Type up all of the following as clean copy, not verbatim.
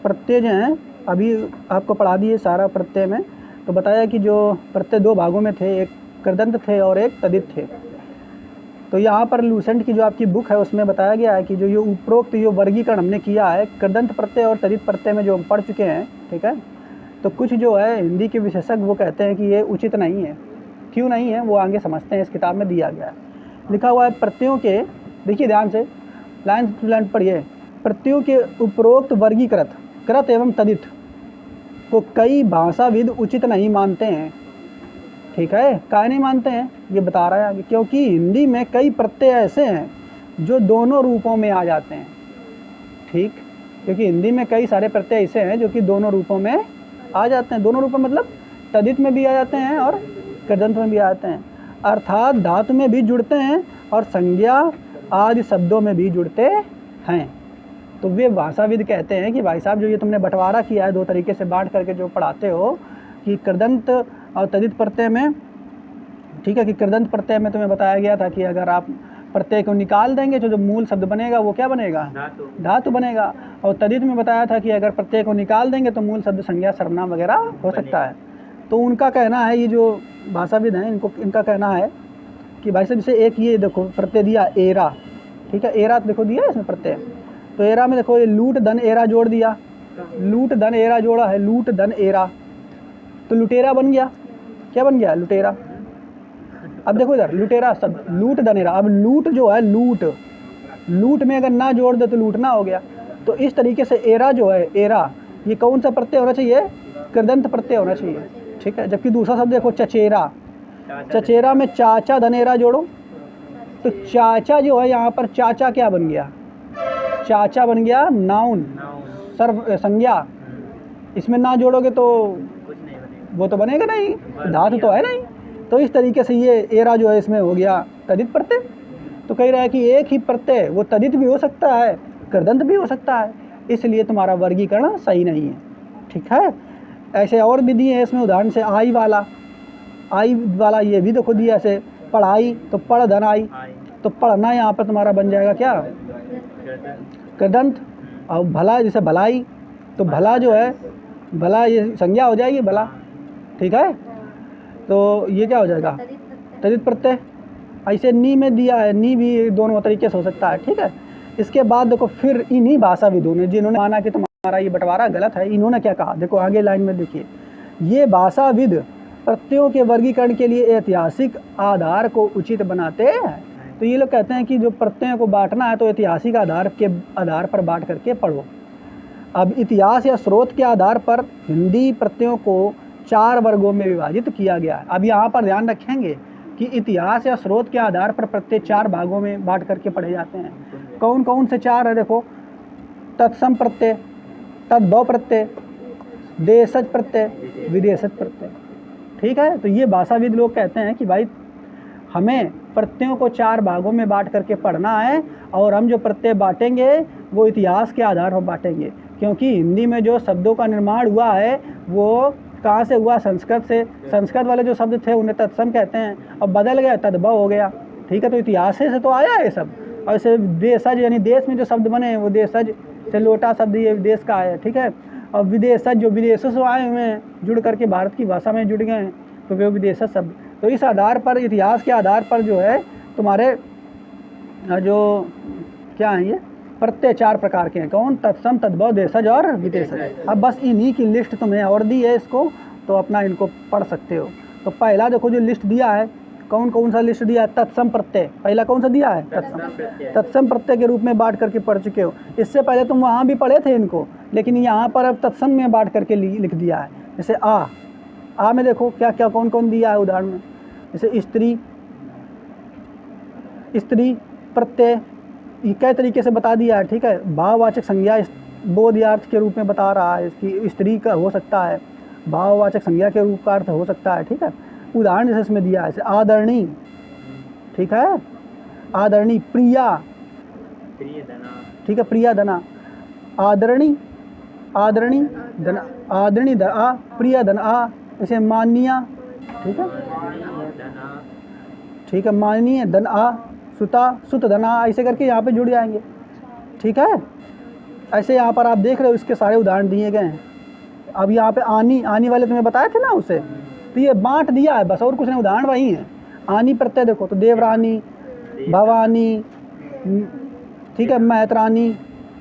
प्रत्यय जो हैं अभी आपको पढ़ा दिए सारा प्रत्यय में। तो बताया कि जो प्रत्यय दो भागों में थे, एक कृदंत थे और एक तदित थे। तो यहाँ पर लूसेंट की जो आपकी बुक है उसमें बताया गया है कि जो ये उपरोक्त जो वर्गीकरण हमने किया है कृदंत प्रत्यय और तदित प्रत्यय में जो हम पढ़ चुके हैं, ठीक है, तो कुछ जो है हिंदी के विशेषज्ञ वो कहते हैं कि ये उचित नहीं है। क्यों नहीं है वो आगे समझते हैं, इस किताब में दिया गया है। लिखा हुआ है प्रत्ययों के, देखिए ध्यान से लाइन टू लाइन पढ़िए, प्रत्ययों के उपरोक्त वर्गीकृत कृत एवं तदित को कई भाषाविद उचित नहीं मानते हैं। ठीक है, काहे नहीं मानते हैं ये बता रहा है आगे, क्योंकि हिंदी में कई प्रत्यय ऐसे हैं जो दोनों रूपों में आ जाते हैं। ठीक, क्योंकि हिंदी में कई सारे प्रत्यय ऐसे हैं जो कि दोनों रूपों में आ जाते हैं। दोनों रूपों मतलब तदित में भी आ जाते हैं और कृदंत में भी आ जाते हैं, अर्थात धातु में भी जुड़ते हैं और संज्ञा आदि शब्दों में भी जुड़ते हैं। तो वे भाषाविद कहते हैं कि भाई साहब जो ये तुमने बंटवारा किया है दो तरीके से बांट करके जो पढ़ाते हो कि कृदंत और तदित प्रत्यय में, ठीक है, कि कृदंत प्रत्यय में तुम्हें बताया गया था कि अगर आप प्रत्यय को निकाल देंगे तो जो मूल शब्द बनेगा वो क्या बनेगा, धातु बनेगा। और तदित में बताया था कि अगर प्रत्यय को निकाल देंगे तो मूल शब्द संज्ञा सर्वनाम वगैरह हो सकता है। तो उनका कहना है, ये जो भाषाविद हैं इनका कहना है कि भाई साहब जैसे एक ये देखो प्रत्यय दिया एरा, ठीक है, एरा देखो दिया है इसमें प्रत्यय, तो एरा में देखो ये लूट धन एरा जोड़ दिया, लूट धन एरा जोड़ा है, लूट धन एरा, तो लुटेरा बन गया। क्या बन गया, लुटेरा। अब देखो इधर लुटेरा शब्द, लूट धन एरा, अब लूट जो है लूट, लूट में अगर ना जोड़ दे तो लूटना हो गया। तो इस तरीके से एरा जो है, एरा ये कौन सा प्रत्यय होना चाहिए, कृदंत प्रत्यय होना चाहिए। ठीक है, जबकि दूसरा शब्द देखो चचेरा, चचेरा में चाचा धनेरा जोड़ो, तो चाचा जो है यहाँ पर चाचा क्या बन गया, चाचा बन गया नाउन, सर्व संज्ञा। इसमें ना जोड़ोगे तो वो तो बनेगा नहीं, धातु तो है नहीं। तो इस तरीके से ये एरा जो है इसमें हो गया तदित प्रत्यय। तो कह रहा है कि एक ही प्रत्यय वो तदित भी हो सकता है, कृदंत भी हो सकता है, इसलिए तुम्हारा वर्गीकरण सही नहीं है। ठीक है, ऐसे और भी दिए हैं इसमें, उदाहरण से आई वाला, आई वाला ये भी देखो दिया ऐसे, पढ़ाई तो पढ़ धन आई, तो पढ़ना यहाँ पर तुम्हारा बन जाएगा क्या, कृदंत। और भला जैसे भलाई, तो भला जो है, भला ये संज्ञा हो जाएगी भला। ठीक है, तो ये क्या हो जाएगा, तदित प्रत्यय। ऐसे नी में दिया है, नी भी दोनों तरीके से हो सकता है। ठीक है, इसके बाद देखो फिर इन्हीं भाषाविदों ने जिन्होंने माना कि तुम्हारा ये बंटवारा गलत है, इन्होंने क्या कहा, देखो आगे लाइन में देखिए, ये भाषाविद प्रत्ययों के वर्गीकरण के लिए ऐतिहासिक आधार को उचित बनाते हैं। तो ये लोग कहते हैं कि जो प्रत्ययों को बांटना है तो ऐतिहासिक आधार पर बांट करके पढ़ो। अब इतिहास या स्रोत के आधार पर हिंदी प्रत्ययों को 4 वर्गों में विभाजित किया गया है। अब यहाँ पर ध्यान रखेंगे कि इतिहास या स्रोत के आधार पर प्रत्यय 4 भागों में बांट करके पढ़े जाते हैं। कौन कौन से 4 है, देखो, तत्सम प्रत्यय, तद्भव प्रत्यय, देशज प्रत्यय, विदेशज प्रत्यय। ठीक है, तो ये भाषाविद लोग कहते हैं कि भाई हमें प्रत्ययों को 4 भागों में बांट करके पढ़ना है, और हम जो प्रत्यय बांटेंगे वो इतिहास के आधार पर बांटेंगे, क्योंकि हिंदी में जो शब्दों का निर्माण हुआ है वो कहाँ से हुआ, संस्कृत से। संस्कृत वाले जो शब्द थे उन्हें तत्सम कहते हैं, अब बदल गया तद्भव हो गया। ठीक है, तो इतिहास से तो आया है ये सब। और ऐसे देशज यानी देश में जो शब्द बने हैं वो देशज से लोटा शब्द ये देश का है। ठीक है, और विदेशज जो विदेशों से आए हुए हैं, जुड़ करके भारत की भाषा में जुड़ गए हैं, तो वे विदेशज शब्द। तो इस आधार पर, इतिहास के आधार पर जो है तुम्हारे जो क्या हैं ये प्रत्यय 4 प्रकार के हैं। कौन, तत्सम, तद्भव, देशज और विदेशज। अब बस इन्हीं की लिस्ट तुम्हें और दी है, इसको तो अपना इनको पढ़ सकते हो। तो पहला देखो जो लिस्ट दिया है, कौन कौन सा लिस्ट दिया है, तत्सम प्रत्यय। पहला कौन सा दिया है, तत्सम प्रत्यय के रूप में बांट करके पढ़ चुके हो। इससे पहले तुम वहाँ भी पढ़े थे इनको, लेकिन यहाँ पर अब तत्सम में बांट करके लिख दिया है। जैसे आ में देखो क्या क्या कौन कौन दिया है उदाहरण में, जैसे स्त्री, स्त्री प्रत्यय ये कई तरीके से बता दिया है। ठीक है, भाववाचक संज्ञा बोध्यार्थ के रूप में बता रहा है, इसकी स्त्री का हो सकता है, भाववाचक संज्ञा के रूप का अर्थ हो सकता है। ठीक है, उदाहरण जैसे इसमें दिया है, जैसे आदरणी, ठीक है, आदरणी, प्रिया, ठीक है, प्रिया धना, आदरणी, आदरणी धन, आदरणी धन प्रिया धन जैसे माननीय, ठीक है, ठीक है, माननीय धन सुता, सुत धना, ऐसे करके यहाँ पे जुड़ जाएंगे। ठीक है, ऐसे यहाँ पर आप देख रहे हो इसके सारे उदाहरण दिए गए हैं। अब यहाँ पे आनी, आनी वाले तुम्हें बताए थे ना उसे, तो ये बांट दिया है बस, और कुछ नहीं, उदाहरण वही है। आनी प्रत्यय देखो तो देवरानी, भवानी, ठीक है, मैतरानी,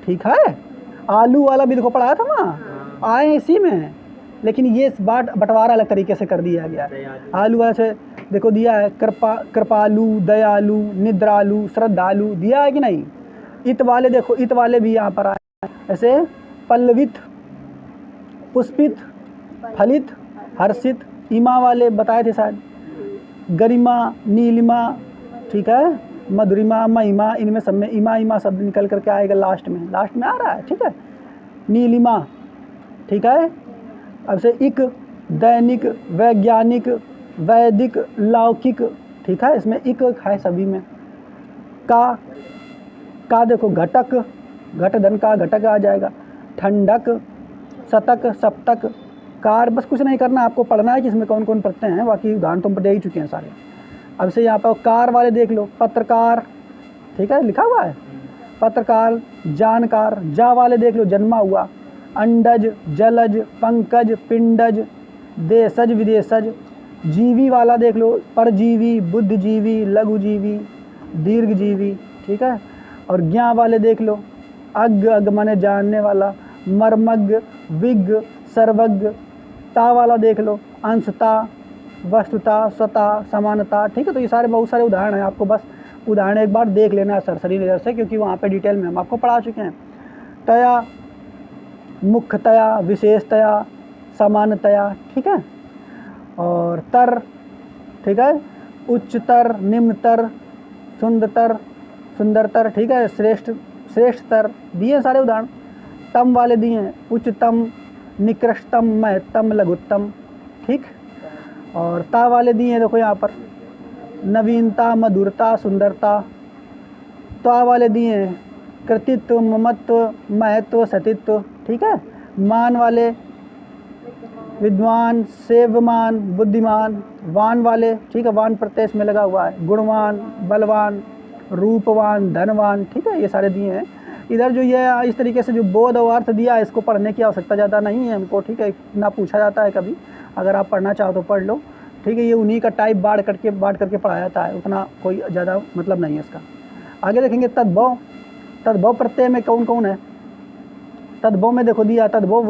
ठीक है। आलू वाला भी देखो पढ़ाया था ना, आए इसी में, लेकिन ये बंटवारा अलग तरीके से कर दिया गया है। आलू वाले से देखो दिया है कृपालु, दयालु, निद्रालु, श्रद्धालु, दिया है कि नहीं। इत वाले देखो, इत वाले भी यहाँ पर आए, ऐसे पल्लवित, पुष्पित, फलित, हर्षित। इमा वाले बताए थे शायद, गरिमा, नीलिमा, ठीक है, मधुरिमा, महिमा, इनमें सब में इमा इमा शब्द निकल करके आएगा लास्ट में आ रहा है, ठीक है। नीलिमा, ठीक है। अब से इक, दैनिक, वैज्ञानिक, वैदिक, लौकिक, ठीक है, इसमें इक है सभी में। का देखो घटक, घट धन का घटक आ जाएगा। ठंडक, शतक, सप्तक, कार, बस कुछ नहीं करना, आपको पढ़ना है कि इसमें कौन कौन पढ़ते हैं, बाकी उदाहरण तो दे ही चुके हैं सारे। अब से यहाँ पर कार वाले देख लो, पत्रकार, ठीक है, लिखा हुआ है पत्रकार, जानकार। जा वाले देख लो, जन्मा हुआ, अंडज, जलज, पंकज, पिंडज, देशज, विदेशज। जीवी वाला देख लो, परजीवी, बुद्धिजीवी, लघुजीवी, दीर्घजीवी, ठीक है। और ज्ञा वाले देख लो, अज्ञ, अज्ञ माने जानने वाला, मर्मज्ञ, विज्ञ, सर्वज्ञ। ता वाला देख लो, अंशता, वस्तुता, स्वता, समानता, ठीक है। तो ये सारे बहुत सारे उदाहरण हैं, आपको बस उदाहरण एक बार देख लेना है सरसरी नज़र से, क्योंकि वहाँ पे डिटेल में हम आपको पढ़ा चुके हैं। तया, मुख्यतया, विशेषतया, समानतया, ठीक है। और तर, ठीक है, उच्चतर, निम्नतर, सुंदरतर, सुंदरतर, ठीक है, श्रेष्ठतर, दिए सारे उदाहरण। तम वाले दिए हैं, उच्चतम, निकृष्टतम, महत्तम, लघुत्तम, ठीक। और ता वाले दिए हैं देखो यहाँ पर, नवीनता, मधुरता, सुंदरता। त्वा वाले दिए हैं, कृतित्व, ममत्व, महत्व, सतित्व, ठीक है। मान वाले, विद्वान, सेव्यमान, बुद्धिमान। वान वाले, ठीक है, वान प्रत्यय में लगा हुआ है, गुणवान, बलवान, रूपवान, धनवान, ठीक है, ये सारे दिए हैं। इधर जो ये इस तरीके से जो बोध और अर्थ दिया है, इसको पढ़ने की आवश्यकता ज़्यादा नहीं है हमको, ठीक है, ना पूछा जाता है कभी, अगर आप पढ़ना चाहो तो पढ़ लो, ठीक है। ये उन्हीं का टाइप बांट करके पढ़ाया जाता है, उतना कोई ज़्यादा मतलब नहीं है इसका। आगे देखेंगे तद्भव। तद्भव प्रत्यय में कौन कौन है। तद्भव में देखो दिया, तद्भव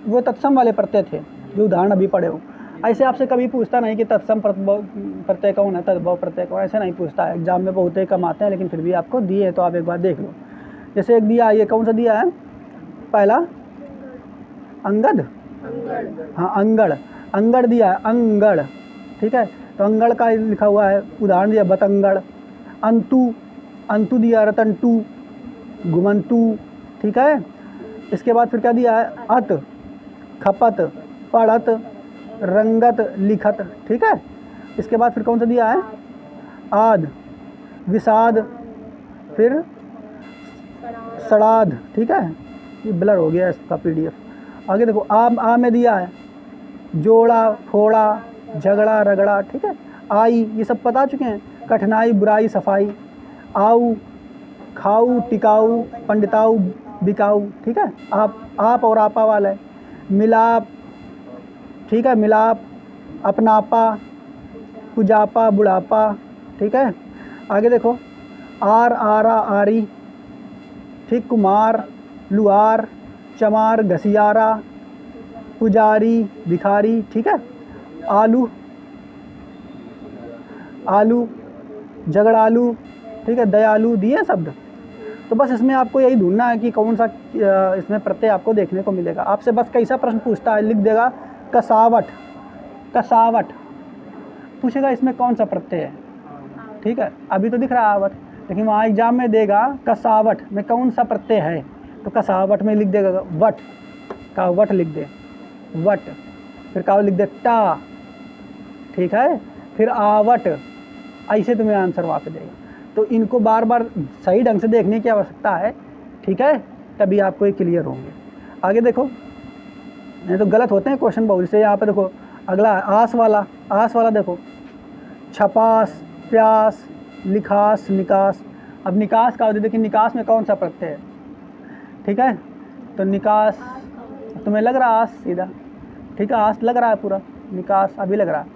वो तत्सम वाले प्रत्यय थे जो उदाहरण अभी पढ़े हो। ऐसे आपसे कभी पूछता नहीं कि तत्सम प्रत्यय कौन है, तद्भव प्रत्यय कौन, ऐसे नहीं पूछता है। एग्जाम में बहुत ही कम आते हैं, लेकिन फिर भी आपको दिए तो आप एक बार देख लो। जैसे एक दिया, ये कौन सा दिया है, पहला अंगद, हाँ अंगड़, अंगड़ दिया है, अंगड़, ठीक है। तो अंगड़ का लिखा हुआ है, उदाहरण दिया बतंगड़। अंतु, अंतु दिया, रतंटू, घुमंतु, ठीक है। इसके बाद फिर क्या दिया है, अत, खपत, पढ़त, रंगत, लिखत, ठीक है। इसके बाद फिर कौन सा दिया है, आद, विषाद, फिर सड़ाद, ठीक है। ये ब्लर हो गया इसका PDF। आगे देखो आ में दिया है जोड़ा, फोड़ा, झगड़ा, रगड़ा, ठीक है। आई, ये सब बता चुके हैं, कठिनाई, बुराई, सफाई। आऊ, खाऊ, टिकाऊ, पंडिताऊ, बिकाऊ, ठीक है। आप और आपा वाला है। मिलाप, ठीक है, मिलाप, अपनापा, पुजापा, बुढ़ापा, ठीक है। आगे देखो आर, आरा, आरी, ठीक। कुमार, लुहार, चमार, घसियारा, पुजारी, भिखारी, ठीक है। आलू, आलू, झगड़ालू, ठीक है, दयालु, दिए शब्द। तो बस इसमें आपको यही ढूंढना है कि कौन सा इसमें प्रत्यय आपको देखने को मिलेगा। आपसे बस कैसा प्रश्न पूछता है, लिख देगा कसावट, कसावट पूछेगा इसमें कौन सा प्रत्यय है, ठीक है। अभी तो दिख रहा है आवट, लेकिन वहाँ एग्जाम में देगा कसावट में कौन सा प्रत्यय है, तो कसावट में लिख देगा वट का, वट लिख दे, वट, फिर का लिख दे टा, ठीक है, फिर आवट, ऐसे तुम्हें आंसर वहाँ पे देगा। तो इनको बार बार सही ढंग से देखने की आवश्यकता है, ठीक है, तभी आपको ये क्लियर होंगे। आगे देखो, नहीं तो गलत होते हैं क्वेश्चन बहुत से। यहाँ पे देखो अगला आस वाला, आस वाला देखो छपास, प्यास, लिखास, निकास। अब निकास का होता है, देखिए निकास में कौन सा प्रत्यय है, ठीक है। तो निकास, तुम्हें लग रहा आस सीधा, ठीक है, आस लग रहा है पूरा, निकास अभी लग रहा है।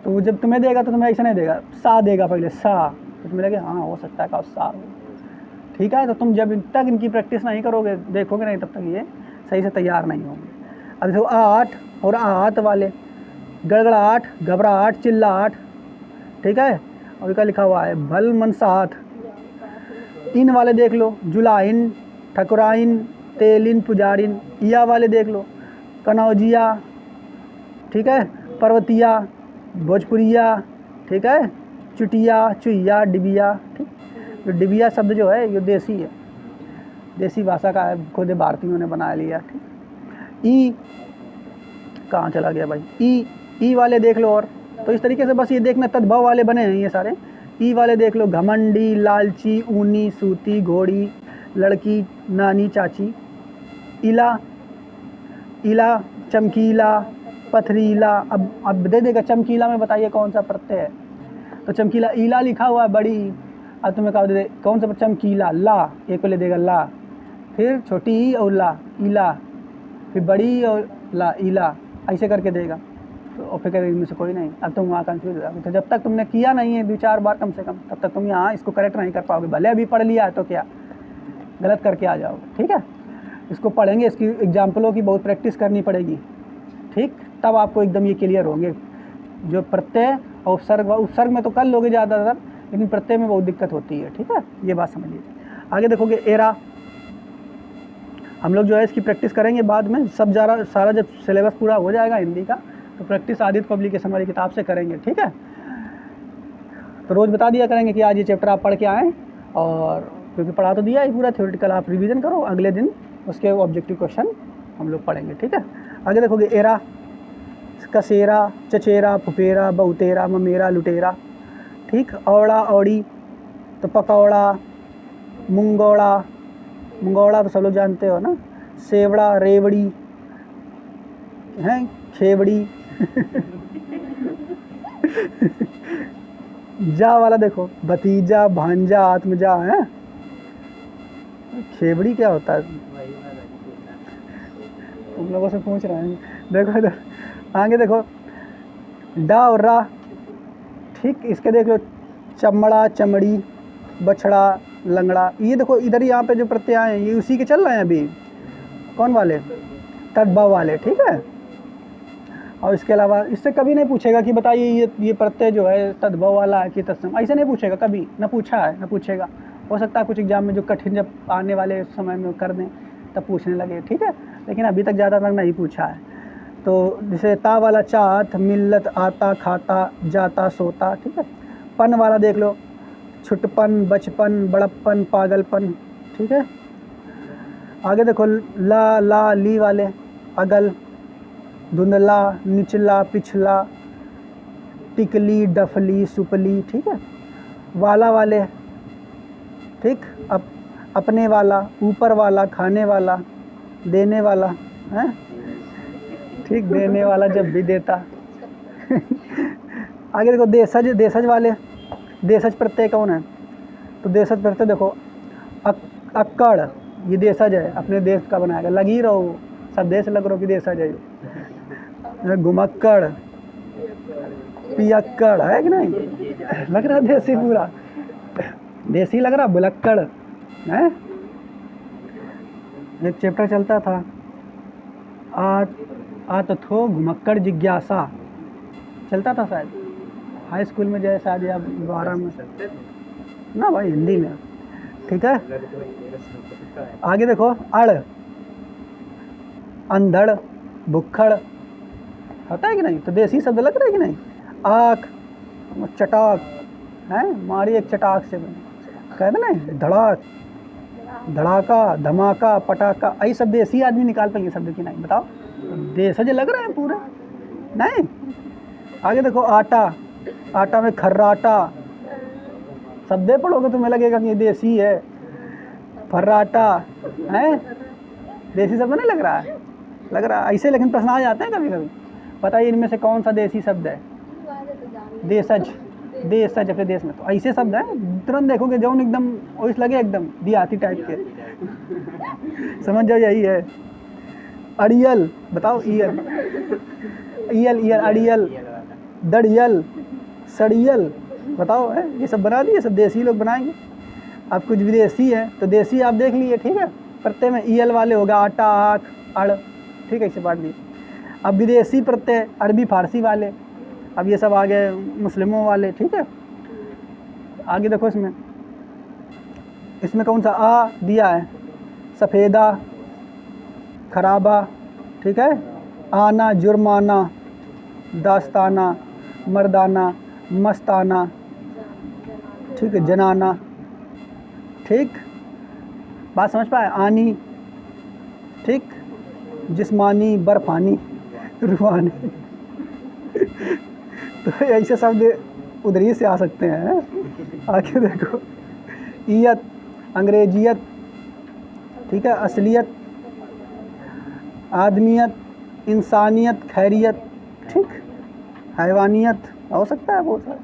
तो जब तुम्हें देगा तो तुम्हें ऐसा नहीं देगा, सा देगा पहले, सा, तो तुम्हें लगे हाँ हो सकता है का सा हो, ठीक है। तो तुम जब तक इनकी प्रैक्टिस नहीं करोगे, देखोगे नहीं, तब तक ये सही से तैयार नहीं होंगे। अब देखो आठ और आहत वाले, गड़गड़ाहट, घबराहट, चिल्लाहट, ठीक है। और क्या लिखा हुआ है, भल मनसाहत। इन वाले देख लो, जुलाइन, ठकुराइन, तेलिन, पुजारिन। इया वाले देख लो, कनौजिया, ठीक है, पर्वतिया, भोजपुरिया, ठीक है, चुटिया, चुहिया, डिबिया, ठीक। तो डिबिया शब्द जो है ये देसी है, देसी भाषा का है, खुद भारतीयों ने बना लिया, ठीक। ई कहाँ चला गया भाई, ई वाले देख लो। और तो इस तरीके से बस ये देखना, तद्भव वाले बने हैं ये सारे। ई वाले देख लो, घमंडी, लालची, ऊनी, सूती, घोड़ी, लड़की, नानी, चाची। इला, इला, चमकीला, पथरीला। अब दे देगा चमकीला में, बताइए कौन सा प्रत्यय है। तो चमकीला, ईला लिखा हुआ है बड़ी। अब तुम्हें कहा दे कौन सा, चमकीला, ला, एक को ले देगा ला, फिर छोटी ई और ला, ईला, फिर बड़ी और ला, ईला, ऐसे करके देगा। तो और फिर इनमें से कोई नहीं। अब तुम वहाँ कन्फ्यूज हो जाओगे। तो जब तक तुमने किया नहीं है 2-4 बार कम से कम, तब तक तुम यहाँ इसको करेक्ट नहीं कर पाओगे। भले अभी पढ़ लिया है तो क्या, गलत करके आ जाओगे, ठीक है। इसको पढ़ेंगे, इसकी एग्जाम्पलों की बहुत प्रैक्टिस करनी पड़ेगी, ठीक, तब आपको एकदम ये क्लियर होंगे। जो प्रत्यय और उपसर्ग में तो कर लोगे ज़्यादातर, लेकिन प्रत्यय में बहुत दिक्कत होती है, ठीक है, ये बात समझ लीजिए। आगे देखोगे एरा, हम लोग जो है इसकी प्रैक्टिस करेंगे बाद में, सब सारा जब सिलेबस पूरा हो जाएगा हिंदी का, तो प्रैक्टिस आदित्य पब्लिकेशन वाली किताब से करेंगे, ठीक है। तो रोज़ बता दिया करेंगे कि आज ये चैप्टर आप पढ़ के आएँ, और क्योंकि पढ़ा तो दिया है पूरा थ्योरेटिकल, आप रिवीजन करो, अगले दिन उसके ऑब्जेक्टिव क्वेश्चन हम लोग पढ़ेंगे, ठीक है। आगे देखोगे एरा, कसेरा, चचेरा, फुफेरा, बहुतेरा, ममेरा, लुटेरा, ठीक। औड़ा, औड़ी, तो पकौड़ा, मुंगौड़ा, मुंगौड़ा तो सब लोग जानते हो ना, सेवड़ा, रेवड़ी हैं, खेवड़ी जा वाला देखो, भतीजा, भांजा, आत्मजा है। खेवड़ी क्या होता है, तुम लोगों से पूछ रहे हैं। देखो इधर आगे देखो, डा और रा, ठीक। इसके देख लो, चमड़ा, चमड़ी, बछड़ा, लंगड़ा। ये देखो इधर यहाँ पे जो प्रत्यय हैं ये उसी के चल रहे हैं अभी, कौन वाले, तद्भव वाले, ठीक है। और इसके अलावा इससे कभी नहीं पूछेगा कि बताइए ये प्रत्यय जो है तद्भव वाला है कि तत्सम, ऐसे नहीं पूछेगा कभी, ना पूछा है ना पूछेगा। हो सकता है कुछ एग्जाम में जो कठिन जब आने वाले समय में कर दें तब पूछने लगे, ठीक है, लेकिन अभी तक ज़्यादातर नहीं पूछा है। तो जैसे ता वाला, चाहत, मिल्लत, आता, खाता, जाता, सोता, ठीक है। पन वाला देख लो, छुटपन, बचपन, बड़प्पन, पागलपन, ठीक है। आगे देखो ला, ला, ली वाले, अगल, धुंधला, निचला, पिछला, टिकली, डफली, सुपली, ठीक है। वाला वाले, ठीक, अपने वाला, ऊपर वाला, खाने वाला, देने वाला है, ठीक, देने वाला जब भी देता आगे देखो देशज, देशज वाले, देशज प्रत्यय कौन है, तो देशज प्रत्यय देखो, अक्कड़, ये देशज है, अपने देश का बनाएगा। लगी रहो, सब देश लग रहो कि देशज है। घुमक्कड़, पियक्कड़, है कि नहीं, लग रहा देसी, पूरा देसी लग रहा। बुलक्कड़ है, एक चैप्टर चलता था, आतथो घुमक्कड़ जिज्ञासा, चलता था शायद हाई स्कूल में, जैसे शायद या 12 में ना भाई, हिंदी में, ठीक है। आगे देखो अड़, अंधड़, भुक्खड़, होता है कि नहीं, तो देसी शब्द लग रहा है कि नहीं। आँख, चटाक है, मारी एक चटाक से कहते ना, धड़ाक, धड़ाका, धमाका, पटाखा, यही सब देसी आदमी निकाल पाएंगे शब्द की नहीं, बताओ, देशज लग रहे हैं पूरे नहीं। आगे देखो आटा, आटा में खर्राटा, शब्द पढ़ोगे तुम्हें लगेगा कि ये देसी है। फर्राटा है, देसी शब्द नहीं लग रहा है, लग रहा है ऐसे, लेकिन प्रश्न आ जाते हैं कभी कभी। बताइए इनमें से कौन सा देसी शब्द है, देशज, देशज अपने देश में, तो ऐसे शब्द हैं तुरंत देखोगे जो एकदम वैसे लगे एकदम देहाती टाइप के, समझ जाओ यही है। अड़ियल बताओ, ईयल ईयल ईयल अड़ियल, दड़ियल, सड़ियल बताओ है। ये सब बना दिए, सब देसी लोग बनाएंगे। अब कुछ विदेशी है तो देसी आप देख लिए, ठीक है। प्रत्यय में ईयल वाले होगा आटा, आँख, अड़, ठीक है, इसे बांट दिए। अब विदेशी प्रत्यय अरबी फारसी वाले, अब ये सब आ गए मुस्लिमों वाले, ठीक है। आगे देखो इसमें कौन सा आ दिया है, सफ़ेदा, खराबा, ठीक है। आना, जुर्माना, दास्ताना, मर्दाना, मस्ताना, ठीक है, जनाना, ठीक, बात समझ पाए। आनी, ठीक, जिस्मानी, बर्फानी, रूहानी तो ऐसे शब्द उधर ही से आ सकते हैं। आगे देखो, ईयत, अंग्रेजियत, ठीक है, असलियत, आदमियत, इंसानियत, खैरियत, ठीक, हैवानियत हो सकता है बहुत सारा।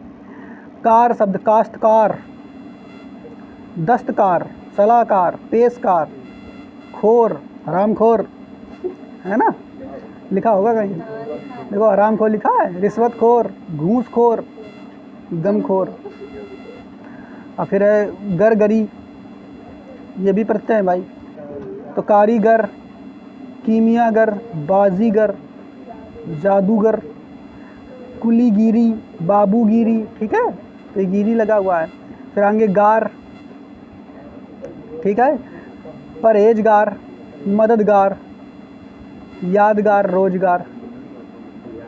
कार शब्द, काश्तकार, दस्तकार, सलाहकार, पेशकार, खोर, हरामखोर, है ना, लिखा होगा कहीं, देखो हरामखोर लिखा है, रिश्वतखोर, घूसखोर, गमखोर। और फिर है गरगरी, ये भी प्रत्यय है भाई। तो कारीगर, कीमियागर, बाजीगर, जादूगर, कुलीगिरी, बाबूगिरी, ठीक है, तो ये गिरी लगा हुआ है। फिर आगे गार, ठीक है, परहेजगार, मददगार, यादगार, रोजगार,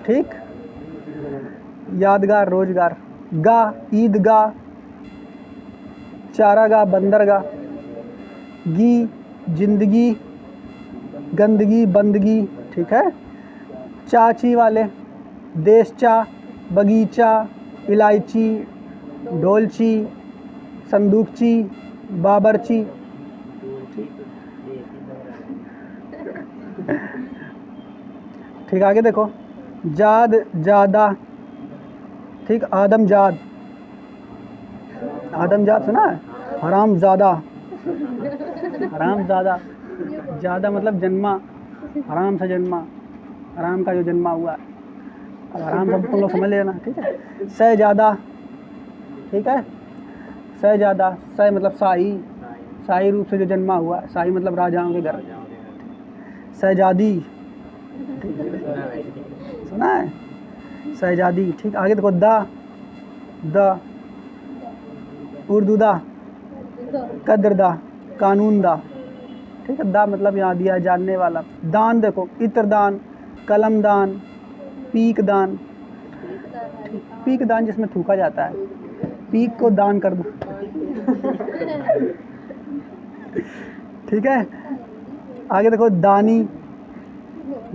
ठीक, यादगार, रोजगार। गा, ईदगाह, चारागाह, बंदरगाह। गी, जिंदगी, गंदगी, बंदगी, ठीक है। चाची वाले, देशचा, बगीचा, इलायची, ढोलची, संदूकची, बाबरची, ठीक। आगे देखो, जाद, जादा, ठीक, आदमजाद, आदमजाद सुना है, हरामजादा, हरामजादा, ज़्यादा मतलब जन्मा, हराम से जन्मा, हराम का जो जन्मा हुआ है। अब हराम सब तुम लोग समझ लेना, ठीक है। शहजादा, ठीक है, शहजादा, शह मतलब शाही, शाही रूप से जो जन्मा हुआ है, शाही मतलब राजाओं के घर। शहजादी, सुना है, शहजादी, ठीक। आगे देखो, दा, द, उर्दूदा, कद्रदा, कानूनदा, ठीक है। दा मतलब यहाँ दिया जानने वाला। दान देखो, इत्रदान, कलमदान, पीकदान, पीकदान जिसमें थूका जाता है, पीक को दान कर दो ठीक है। आगे देखो, दानी,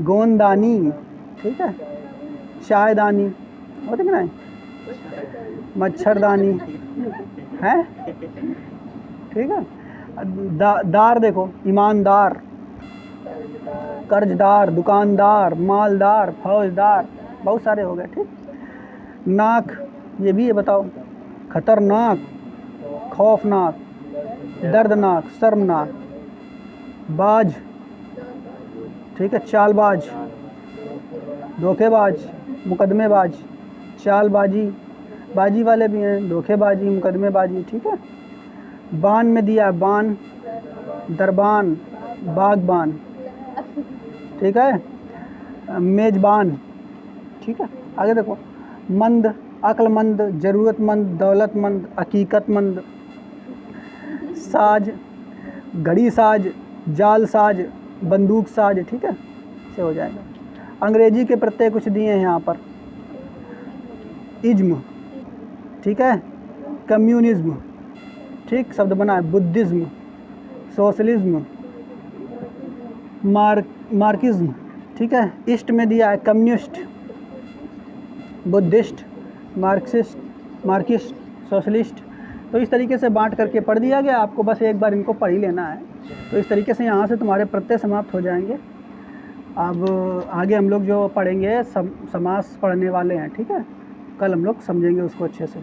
गोंदानी, ठीक है, चायदानी, होते कि नहीं, मच्छरदानी है, ठीक है। दार देखो, ईमानदार, कर्जदार, दुकानदार, मालदार, फौजदार, बहुत सारे हो गए, ठीक। नाक, ये भी है, बताओ, खतरनाक, खौफनाक, दर्दनाक, शर्मनाक। बाज, ठीक है, चालबाज, धोखेबाज, मुकदमेबाज, चालबाजी, बाजी वाले भी हैं, धोखेबाजी, मुकदमेबाजी, ठीक है। बान में दिया, बान, दरबान, बागबान, ठीक है, मेजबान, ठीक है। आगे देखो, मंद, अक्लमंद, ज़रूरतमंद, दौलतमंद, हकीकतमंद। साज, घड़ी साज, जाल साज, बंदूक साज, ठीक है, से हो जाएगा। अंग्रेजी के प्रत्यय कुछ दिए हैं यहाँ पर, इज्म, ठीक है, कम्युनिज्म, ठीक, शब्द बना है, बुद्धिज्म, सोशलिज्म, मार्किज्म, ठीक है। ईस्ट में दिया है, कम्युनिस्ट, बुद्धिस्ट, मार्किस्ट, सोशलिस्ट। तो इस तरीके से बांट करके पढ़ दिया गया, आपको बस एक बार इनको पढ़ ही लेना है। तो इस तरीके से यहाँ से तुम्हारे प्रत्यय समाप्त हो जाएंगे। अब आगे हम लोग जो पढ़ेंगे समास पढ़ने वाले हैं, ठीक है, कल हम लोग समझेंगे उसको अच्छे से।